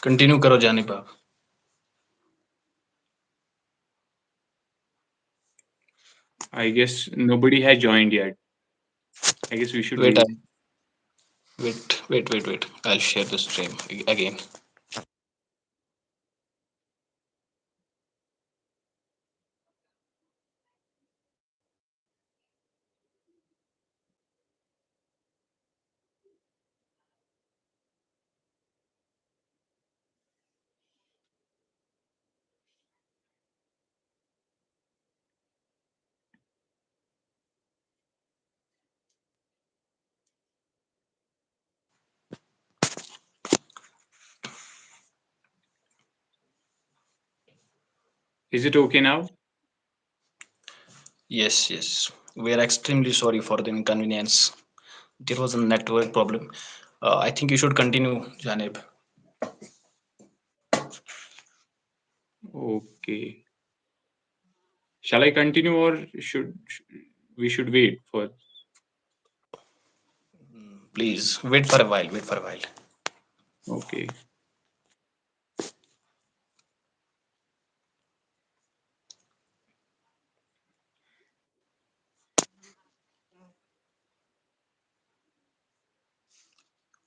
Continue करो जानिब आप. I guess nobody has joined yet. I guess we should Wait, wait. wait. I'll share the stream again. Is it okay now? Yes. We are extremely sorry for the inconvenience. There was a network problem. I think you should continue, Janib. Okay. Shall I continue or we should wait for? Please wait for a while. Wait for a while. Okay.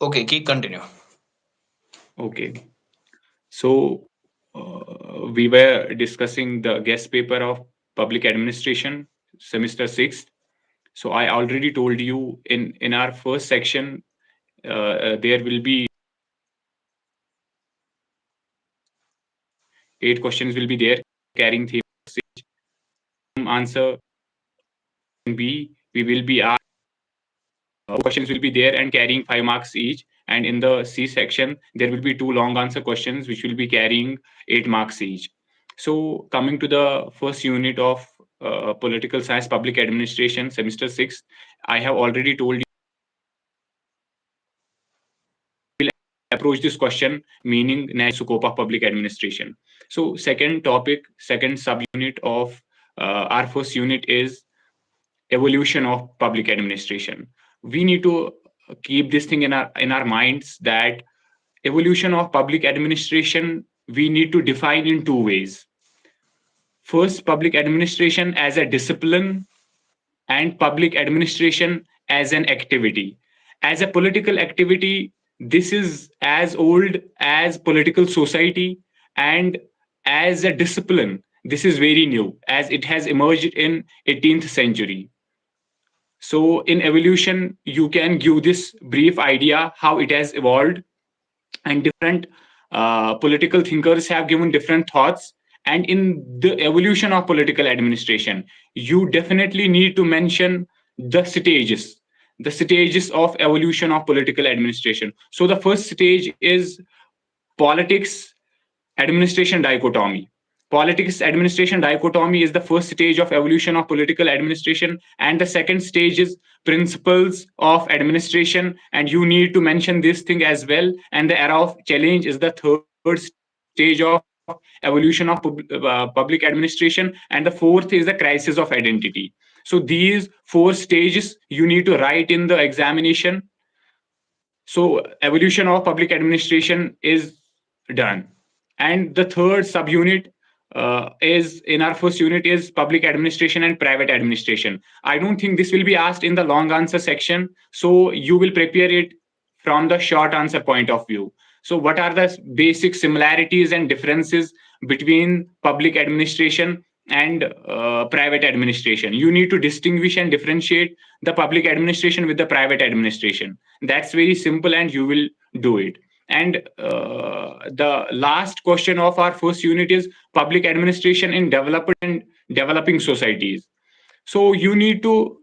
Okay, keep continue. Okay. So we were discussing the guest paper of public administration, semester 6. So I already told you in our first section there will be 8 questions will be there carrying theme answer B. We will be asked questions will be there and carrying 5 marks each. And in the C section, there will be two long answer questions which will be carrying 8 marks each. So coming to the first unit of political science, public administration, semester 6, I have already told you approach this question meaning natural scope of public administration. So second topic, second subunit of our first unit is evolution of public administration. We need to keep this thing in our minds that evolution of public administration we need to define in two ways. First, public administration as a discipline and public administration as an activity. As a political activity, this is as old as political society, and as a discipline, this is very new as it has emerged in 18th century. So in evolution, you can give this brief idea how it has evolved, and different political thinkers have given different thoughts. And in the evolution of political administration, you definitely need to mention the stages of evolution of political administration. So the first stage is politics administration dichotomy. Politics administration dichotomy is the first stage of evolution of political administration, and the second stage is principles of administration. And you need to mention this thing as well. And the era of challenge is the third stage of evolution of public administration, and the fourth is the crisis of identity. So these four stages you need to write in the examination. So evolution of public administration is done. And the third subunit is in our first unit is public administration and private administration. I don't think this will be asked in the long answer section, so you will prepare it from the short answer point of view. So what are the basic similarities and differences between public administration and private administration? You need to distinguish and differentiate the public administration with the private administration. That's very simple and you will do it. And the last question of our first unit is public administration in developed and developing societies. So you need to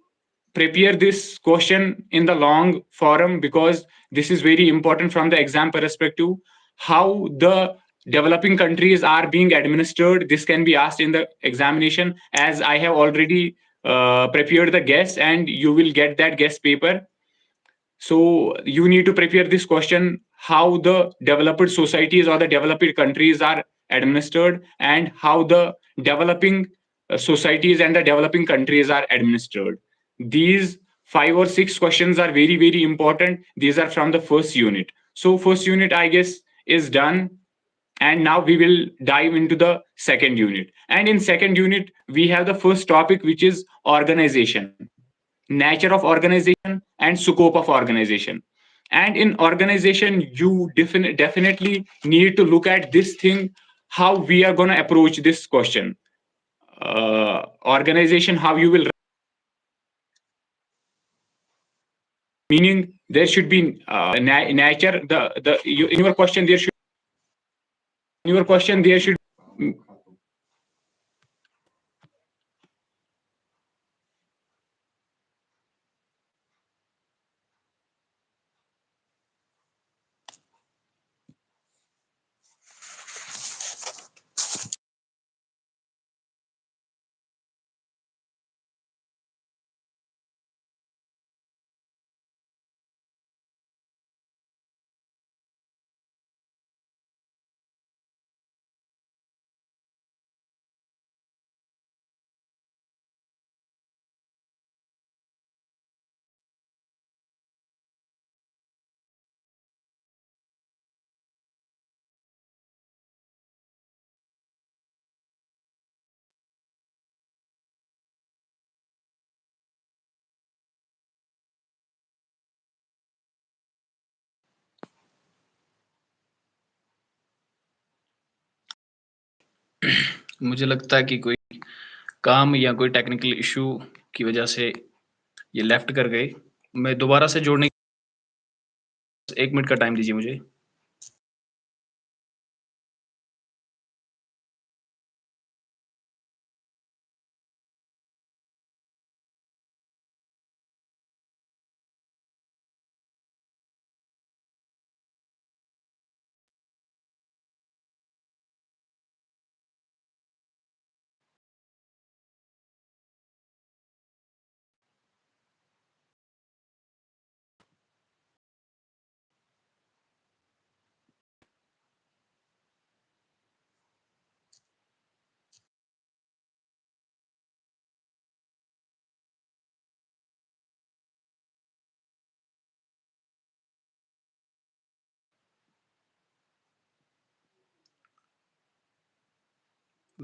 prepare this question in the long forum, because this is very important from the exam perspective. How the developing countries are being administered, this can be asked in the examination, as I have already prepared the guess and you will get that guess paper. So you need to prepare this question how the developed societies or the developed countries are administered, and how the developing societies and the developing countries are administered. These 5 or 6 questions are very, very important. These are from the first unit. So first unit, I guess, is done. And now we will dive into the second unit. And in second unit, we have the first topic, which is organization, nature of organization, and scope of organization. And in organization, you definitely need to look at this thing, how we are going to approach this question. Organization, how you will, meaning there should be nature. In your question, there should, in your question, there should. मुझे लगता है कि कोई काम या कोई technical issue की वजह से ये लेफ्ट कर गए। मैं दोबारा से जोड़ने 1 मिनट का टाइम दीजिए मुझे।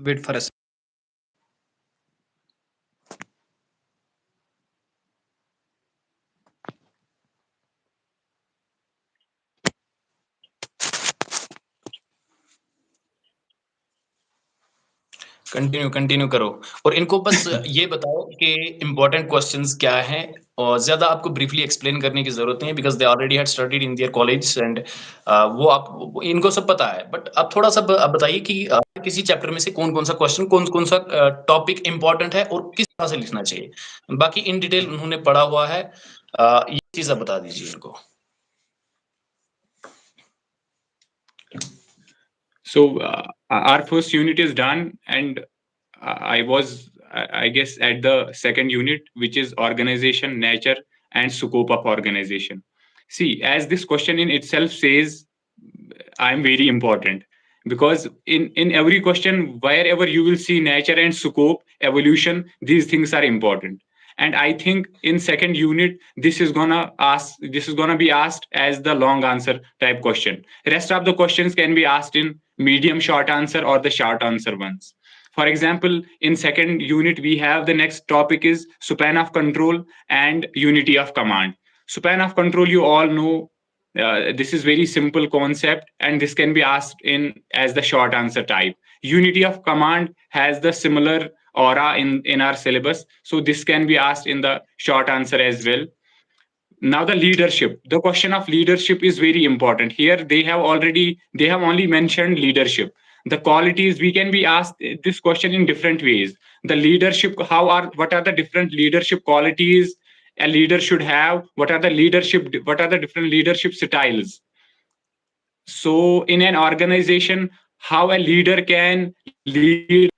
वेट फॉर अ कंटिन्यू करो और इनको बस ये बताओ कि इम्पोर्टेंट क्वेश्चंस क्या हैं और ज़्यादा आपको ब्रीफली एक्सप्लेन करने की ज़रूरत नहीं है because they already had studied in their college and वो इनको सब पता है। बट आप थोड़ा-सा आप बताइए कि किसी चैप्टर में से कौन-कौन सा क्वेश्चन, कौन-कौन सा टॉपिक इम्पोर्टेंट है और किस तरह से लिखना चाहिए? बाकी इन डिटेल उन्होंने पढ़ा हुआ है। ये चीज़ आप बता दीजिए इनको। So our first unit is done, and I was, I guess, at the second unit, which is organization, nature, and scope of organization. See, as this question in itself says, I'm very important, because in every question, wherever you will see nature and scope, evolution, these things are important. And I think in second unit, this is gonna be asked as the long answer type question. Rest of the questions can be asked in medium short answer or the short answer ones. For example, in second unit, we have the next topic is span of control and unity of command. Span of control, you all know, this is very simple concept, and this can be asked in as the short answer type. Unity of command has the similar aura in our syllabus, so this can be asked in the short answer as well. Now the question of leadership is very important. Here they have only mentioned leadership. The qualities, we can be asked this question in different ways. The leadership, what are the different leadership qualities a leader should have? What are the different leadership styles? So in an organization, how a leader can lead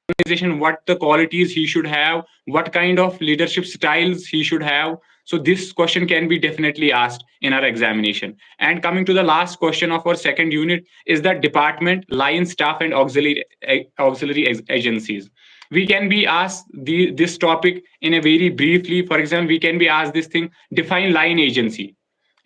organization, what the qualities he should have, what kind of leadership styles he should have. So this question can be definitely asked in our examination. And coming to the last question of our second unit is the department, line staff, and auxiliary agencies. We can be asked this topic in a very briefly. For example, we can be asked this thing: define line agency,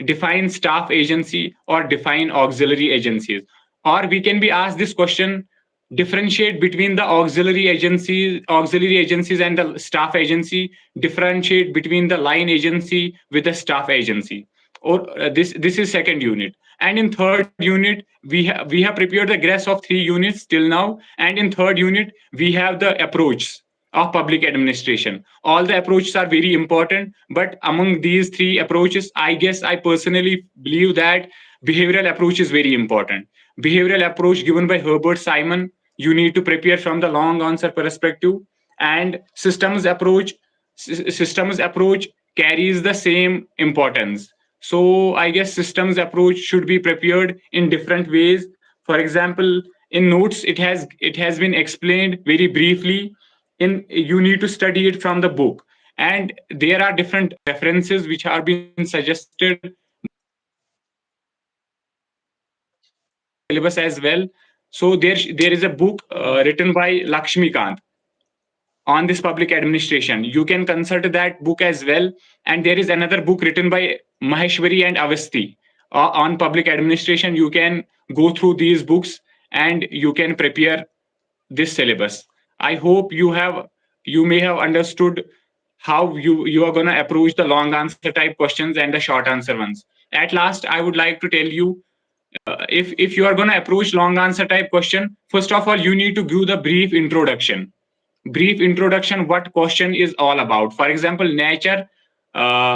define staff agency, or define auxiliary agencies. Or we can be asked this question: differentiate between the auxiliary agencies and the staff agency. Differentiate between the line agency with the staff agency. Or this is second unit. And in third unit, we have prepared the graphs of 3 units till now. And in third unit, we have the approach of public administration. All the approaches are very important, but among these 3 approaches, I guess I personally believe that behavioral approach is very important. Behavioral approach given by Herbert Simon, you need to prepare from the long answer perspective. And systems approach carries the same importance. So I guess systems approach should be prepared in different ways. For example, in notes, it has been explained very briefly. In You need to study it from the book, and there are different references which are being suggested syllabus as well. So there is a book written by Lakshmikant on this public administration. You can consult that book as well. And there is another book written by Maheshwari and Avasti on public administration. You can go through these books and you can prepare this syllabus. I hope you may have understood how you are going to approach the long answer type questions and the short answer ones. At last, I would like to tell you, if you are going to approach long answer type question, first of all, you need to give the brief introduction what question is all about. For example, nature,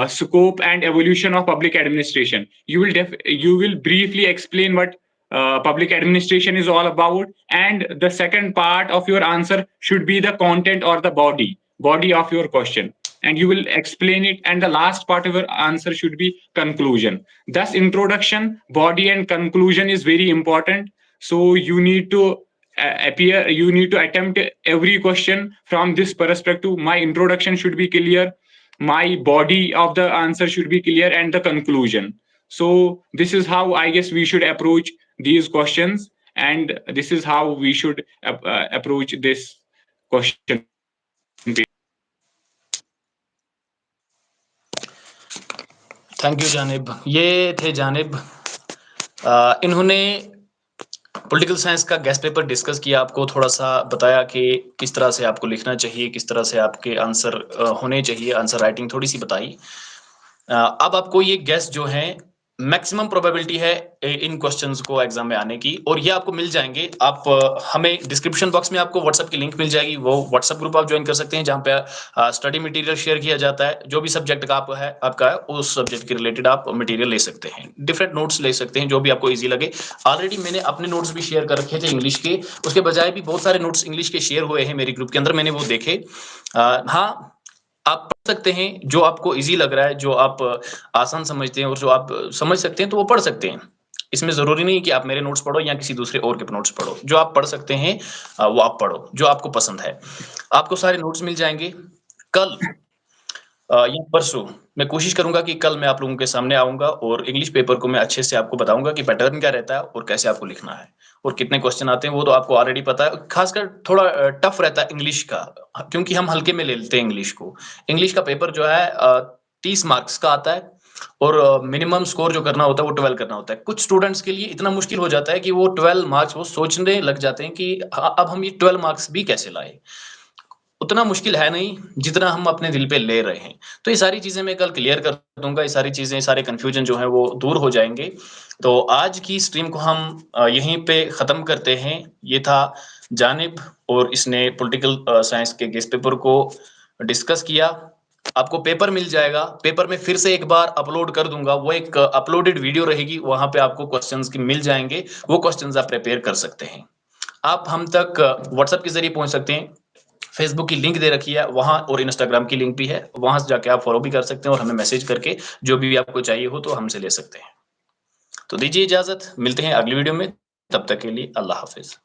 scope and evolution of public administration. You will briefly explain what public administration is all about, and the second part of your answer should be the content or the body of your question, and you will explain it, and the last part of your answer should be conclusion. Thus, introduction, body and conclusion is very important. So you need to attempt every question from this perspective. My introduction should be clear, my body of the answer should be clear, and the conclusion. So this is how I guess we should approach these questions, and this is how we should approach this question. Thank you जानिब। ये थे जानिब, इन्होंने political science का guest paper discuss किया, आपको थोड़ा सा बताया कि किस तरह से आपको लिखना चाहिए, किस तरह से आपके आंसर होने चाहिए, आंसर राइटिंग थोड़ी सी बताई। अब आपको ये गेस्ट जो है मैक्सिमम प्रोबेबिलिटी है इन क्वेश्चंस को एग्जाम में आने की, और ये आपको मिल जाएंगे। आप हमें डिस्क्रिप्शन बॉक्स में आपको व्हाट्सएप की लिंक मिल जाएगी, वो व्हाट्सएप ग्रुप आप ज्वाइन कर सकते हैं जहां पे स्टडी मटेरियल शेयर किया जाता है। जो भी सब्जेक्ट का आपका है उस सब्जेक्ट के रिलेटेड आप मटेरियल ले सकते हैं, डिफरेंट नोट्स ले सकते हैं, जो भी आपको ईजी लगे। ऑलरेडी मैंने अपने नोट्स भी शेयर कर रखे थे इंग्लिश के, उसके बजाय भी बहुत सारे नोट्स इंग्लिश के शेयर हुए हैं मेरे ग्रुप के अंदर, मैंने वो देखे। हाँ, आप पढ़ सकते हैं जो आपको इजी लग रहा है, जो आप आसान समझते हैं और जो आप समझ सकते हैं, तो वो पढ़ सकते हैं। इसमें जरूरी नहीं कि आप मेरे नोट्स पढ़ो या किसी दूसरे और के नोट्स पढ़ो। जो आप पढ़ सकते हैं वो आप पढ़ो, जो आपको पसंद है। आपको सारे नोट्स मिल जाएंगे। कल या परसों मैं कोशिश करूंगा कि कल मैं आप लोगों के सामने आऊंगा और इंग्लिश पेपर को मैं अच्छे से आपको बताऊंगा कि पैटर्न क्या रहता है और कैसे आपको लिखना है और कितने क्वेश्चन आते हैं, वो तो आपको ऑलरेडी पता है। खासकर थोड़ा टफ रहता है इंग्लिश का, क्योंकि हम हल्के में ले लेते हैं इंग्लिश को। इंग्लिश का पेपर जो है 30 मार्क्स का आता है और मिनिमम स्कोर जो करना होता है वो 12 करना होता है। कुछ स्टूडेंट्स के लिए इतना मुश्किल हो जाता है कि वो 12 मार्क्स वो सोचने लग जाते हैं कि अब हम ये 12 मार्क्स भी कैसे लाए। उतना मुश्किल है नहीं जितना हम अपने दिल पे ले रहे हैं। तो ये सारी चीजें मैं कल क्लियर कर दूंगा, ये सारी चीजें, सारे कंफ्यूजन जो है वो दूर हो जाएंगे। तो आज की स्ट्रीम को हम यहीं पे खत्म करते हैं। ये था जानिब और इसने पॉलिटिकल साइंस के गेस्ट पेपर को डिस्कस किया। आपको पेपर मिल जाएगा, पेपर में फिर से एक बार अपलोड कर दूंगा, वो एक अपलोडेड वीडियो रहेगी, वहां पे आपको क्वेश्चंस की मिल जाएंगे, वो क्वेश्चंस आप प्रिपेयर कर सकते हैं। आप हम तक व्हाट्सएप के जरिए पहुंच सकते हैं, फेसबुक की लिंक दे रखी है वहां, और इंस्टाग्राम की लिंक भी है, वहां से जाके आप फॉलो भी कर सकते हैं और हमें मैसेज करके जो भी आपको चाहिए हो तो हमसे ले सकते हैं। तो दीजिए इजाजत, मिलते हैं अगली वीडियो में, तब तक के लिए अल्लाह हाफिज।